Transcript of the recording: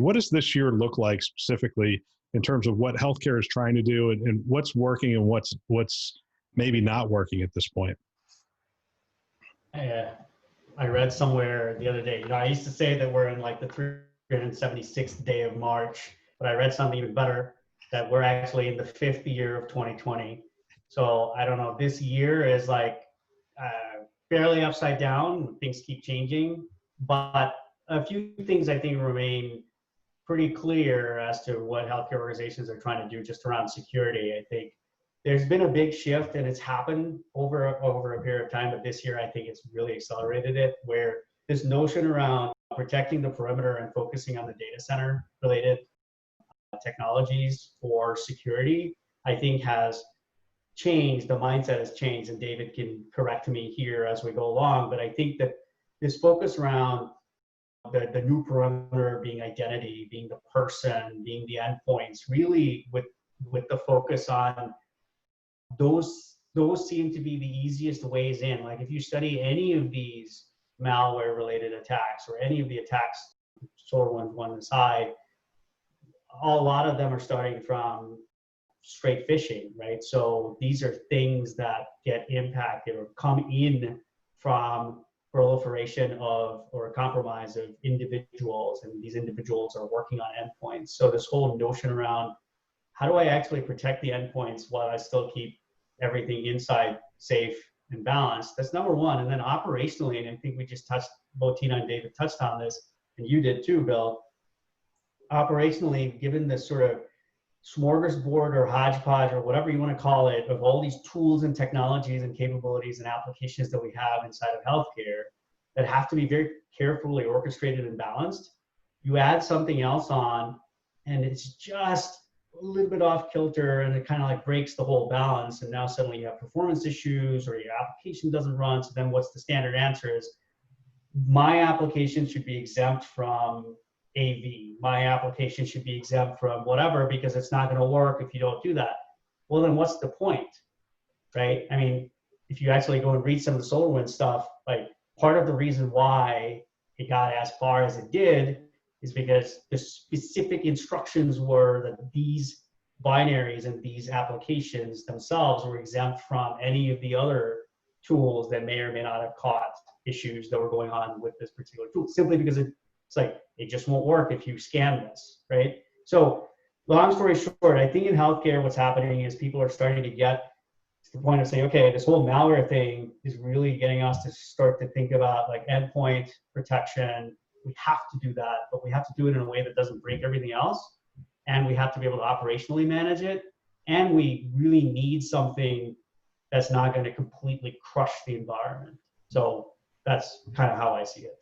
What does this year look like specifically in terms of what healthcare is trying to do, and what's working and what's maybe not working at this point? I read somewhere the other day, I used to say that we're in like the 376th day of March, but I read something even better, that we're actually in the 5th year of 2020. So I don't know, this year is like fairly upside down. Things keep changing, but a few things I think remain pretty clear as to what healthcare organizations are trying to do just around security. I think there's been a big shift, and it's happened over a period of time, but this year I think it's really accelerated it, where this notion around protecting the perimeter and focusing on the data center related technologies for security, I think has changed. The mindset has changed, and David can correct me here as we go along, but I think that this focus around the new perimeter being identity, being the person, being the endpoints, really with the focus on those seem to be the easiest ways in. Like if you study any of these malware related attacks or any of the attacks, SolarWinds one aside, a lot of them are starting from straight phishing, right? So these are things that get impacted or come in from proliferation of or compromise of individuals, and these individuals are working on endpoints. So this whole notion around how do I actually protect the endpoints while I still keep everything inside safe and balanced? That's number one. And then operationally, and I think we just touched, both Tina and David touched on this, and you did too, Bill. Operationally, given this sort of smorgasbord or hodgepodge or whatever you want to call it of all these tools and technologies and capabilities and applications that we have inside of healthcare that have to be very carefully orchestrated and balanced, you add something else on and it's just a little bit off kilter, and it kind of like breaks the whole balance, and now suddenly you have performance issues or your application doesn't run. So then what's the standard answer is, my application should be exempt from AV. My application should be exempt from whatever because it's not going to work if you don't do that. Well, then what's the point, right? I mean, if you actually go and read some of the SolarWinds stuff, like part of the reason why it got as far as it did is because the specific instructions were that these binaries and these applications themselves were exempt from any of the other tools that may or may not have caught issues that were going on with this particular tool, simply because it's like, it just won't work if you scan this, right? So long story short, I think in healthcare, what's happening is people are starting to get to the point of saying, okay, this whole malware thing is really getting us to start to think about like endpoint protection. We have to do that, but we have to do it in a way that doesn't break everything else. And we have to be able to operationally manage it. And we really need something that's not going to completely crush the environment. So that's kind of how I see it.